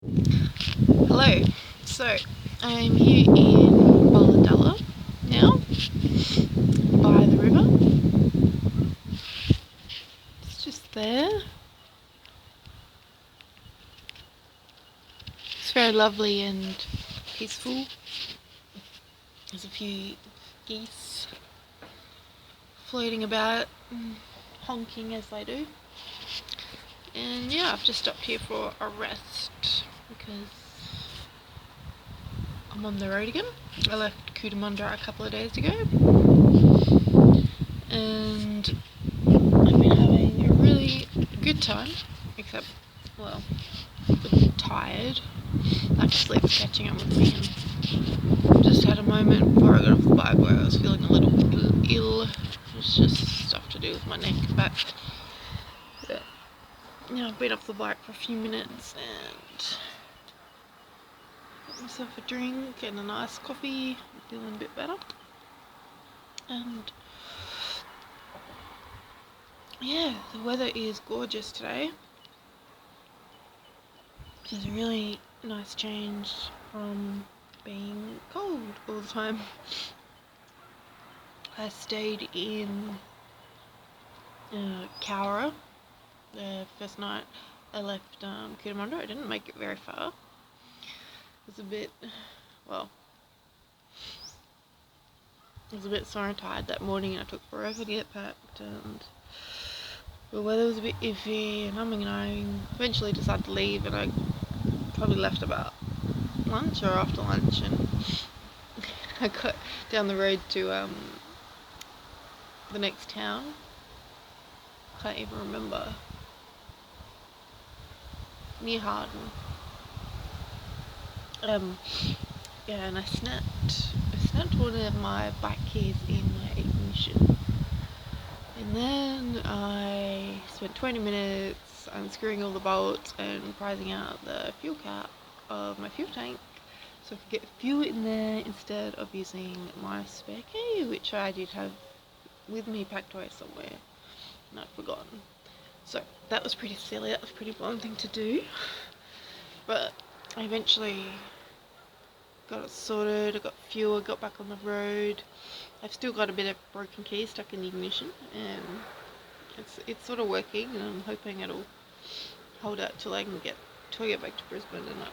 Hello, so I'm here in Buledulah now, by the river. It's just there. It's very lovely and peaceful. There's a few geese floating about, honking as they do. And yeah, I've just stopped here for a rest because I'm on the road again. I left Buledulah a couple of days ago, and I've been having a really good time, except, well, a bit tired. Like sleep's catching up with me, and just had a moment before I got off the bike where I was feeling a little ill. It was just stuff to do with my neck and back. But yeah, I've been off the bike for a few minutes and got myself a drink and a nice coffee. I'm feeling a bit better. And yeah, the weather is gorgeous today. Which is a really nice change from being cold all the time. I stayed in Cowra the first night I left Buledulah. I didn't make it very far. It was a bit, well, I was a bit sore and tired that morning and I took forever to get packed, and the weather was a bit iffy and humming and ahhing. Eventually decided to leave, and I probably left about lunch or after lunch, and I got down the road to the next town. Can't even remember. Near Harden. Yeah, and I snapped one of my bike keys in my ignition. And then I spent 20 minutes unscrewing all the bolts and prizing out the fuel cap of my fuel tank so I could get fuel in there instead of using my spare key, which I did have with me packed away somewhere and I'd forgotten. So that was pretty silly, that was a pretty blunt thing to do. But I eventually got it sorted, I got fuel, I got back on the road. I've still got a bit of broken key stuck in the ignition, and it's sort of working, and I'm hoping it'll hold out till I get back to Brisbane and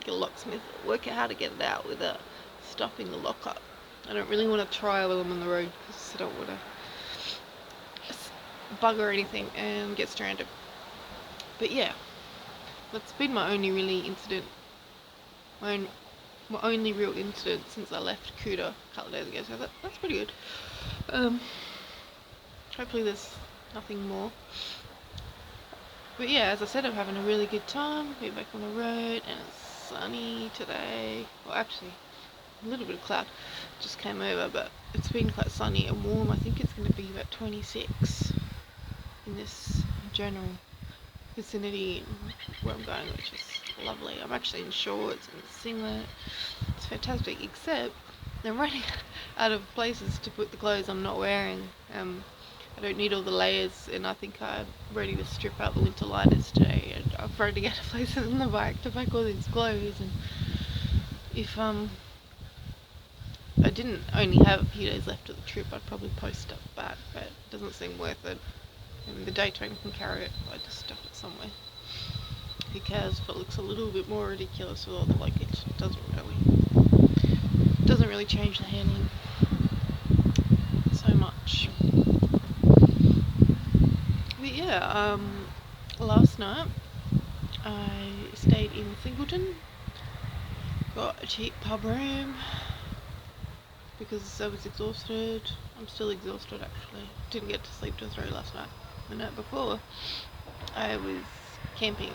get a locksmith, work out how to get it out without stuffing the lock up. I don't really want to try while I'm on the road because I don't want to bug or anything and get stranded. But yeah, that's been my only really incident, my only real incident since I left Kuta a couple of days ago, so that's pretty good. Hopefully there's nothing more. But yeah, as I said, I'm having a really good time. We're back on the road and it's sunny today. Well, actually, a little bit of cloud just came over, but it's been quite sunny and warm. I think it's going to be about 26 in this general vicinity where I'm going, which is lovely. I'm actually in shorts and singlet. It's fantastic, except I'm running out of places to put the clothes I'm not wearing. I don't need all the layers, and I think I'm ready to strip out the winter liners today, and I'm afraid to get to places on the bike to pack all these clothes. And if I didn't only have a few days left of the trip, I'd probably post stuff back, but it doesn't seem worth it. I mean, the Daytona can carry it, I just stuff it somewhere. Who cares if it looks a little bit more ridiculous with all the luggage? It doesn't really change the handling so much. But yeah, last night I stayed in Singleton, got a cheap pub room because I was exhausted. I'm still exhausted actually. Didn't get to sleep till 3 last night. The night before I was camping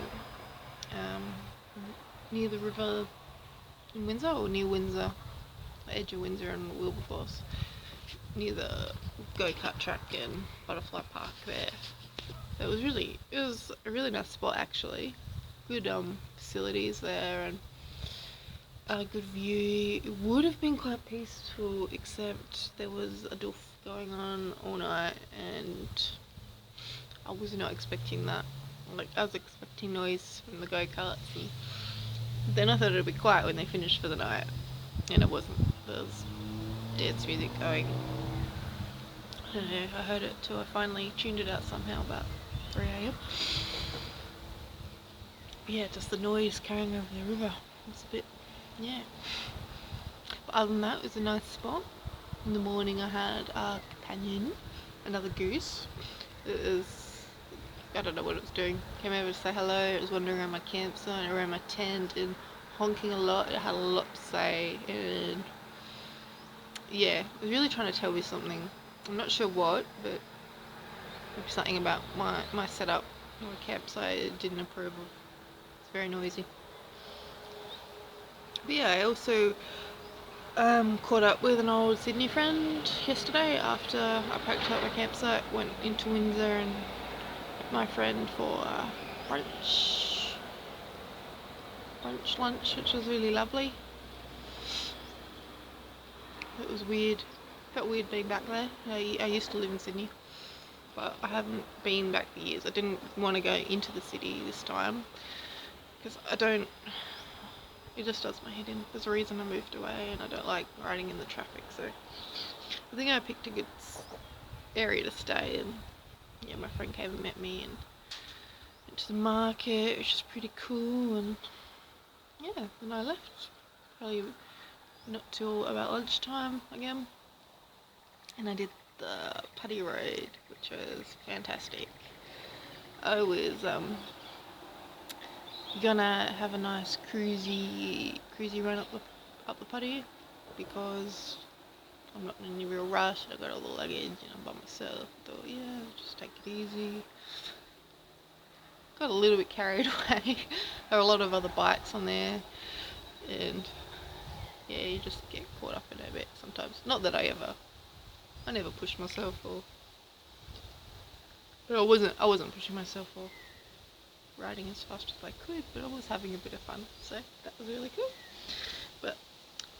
near the river in Windsor, or near Windsor, the edge of Windsor and Wilberforce, near the go-kart track and butterfly park there. It was a really nice spot actually. Good facilities there and a good view. It would have been quite peaceful, except there was a doof going on all night and I was not expecting that. Like, I was expecting noise from the go-karts and Then I thought it would be quiet when they finished for the night, and it wasn't. There was dance music going. I don't know, I heard it till I finally tuned it out somehow about 3 AM. Yeah, just the noise carrying over the river. It was a bit, yeah. But other than that, it was a nice spot. In the morning I had a companion, another goose. It was, I don't know what it was doing. Came over to say hello. It was wandering around my campsite, around my tent, and honking a lot. It had a lot to say, and yeah, it was really trying to tell me something. I'm not sure what, but maybe something about my setup, my campsite it didn't approve of. It's very noisy. But yeah, I also caught up with an old Sydney friend yesterday after I packed up my campsite, went into Windsor and met my friend for brunch, lunch, which was really lovely. It was weird. Felt weird being back there. I used to live in Sydney, but I haven't been back for years. I didn't want to go into the city this time because it just does my head in. There's a reason I moved away and I don't like riding in the traffic, so I think I picked a good area to stay. And yeah, my friend came and met me and went to the market, which is pretty cool, and yeah, then I left. Probably not till about lunchtime again. And I did the Putty Road, which was fantastic. I was gonna have a nice cruisy run up the Putty because I'm not in any real rush. I got all the luggage and I'm by myself. Thought, yeah, just take it easy. Got a little bit carried away. There were a lot of other bikes on there, and yeah, you just get caught up in it a bit sometimes. Not that I never pushed myself, but I wasn't pushing myself or riding as fast as I could, but I was having a bit of fun, so that was really cool. But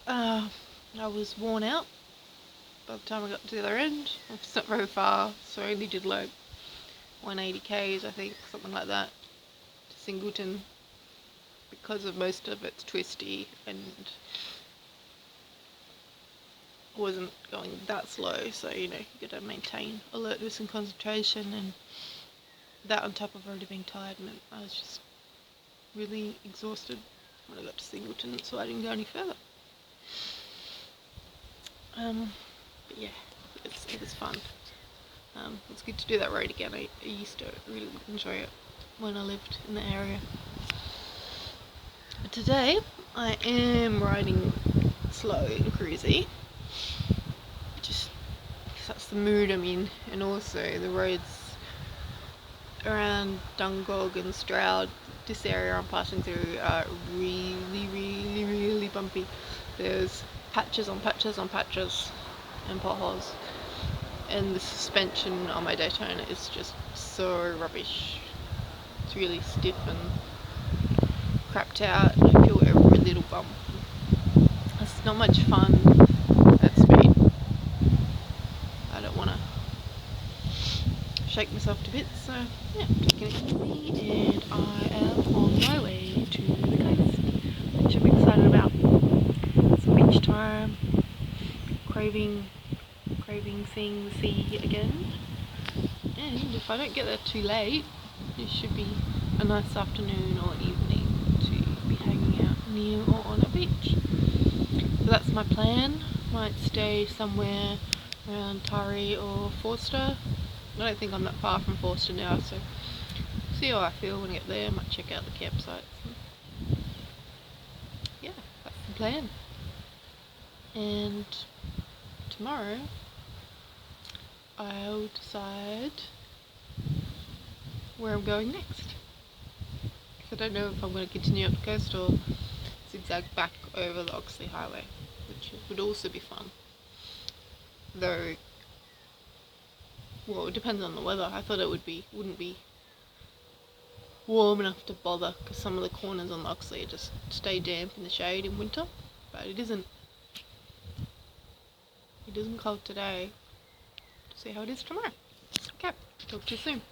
I was worn out by the time I got to the other end. It's not very far, so I only did like 180 k's, I think, something like that, to Singleton, because of most of it's twisty and wasn't going that slow, so you gotta maintain alertness and concentration, and that on top of already being tired meant I was just really exhausted when I got to Singleton, so I didn't go any further. But yeah, it was fun. It's good to do that road again. I used to really enjoy it when I lived in the area. But today I am riding slow and cruisy, just because that's the mood I'm in, and also the roads around Dungog and Stroud, this area I'm passing through, are really bumpy. There's patches on patches on patches and potholes, and the suspension on my Daytona is just so rubbish. It's really stiff and crapped out, and I feel every little bump. It's not much fun at speed. I don't want to shake myself to bits, so yeah, I'm taking it easy, and I am on my way to the coast, which I'm excited about. It's beach time, craving seeing the sea again, and if I don't get there too late, it should be a nice afternoon or evening to be hanging out near or on a beach. So that's my plan. Might stay somewhere around Tari or Forster. I don't think I'm that far from Forster now, so see how I feel when I get there. I might check out the campsites. Yeah, that's the plan. And tomorrow I'll decide where I'm going next. Because I don't know if I'm going to continue up the coast or zigzag back over the Oxley Highway, which would also be fun. Though, well, it depends on the weather. I thought it wouldn't be warm enough to bother, because some of the corners on the Oxley just stay damp in the shade in winter, but it isn't cold today. See how it is tomorrow. Okay, talk to you soon.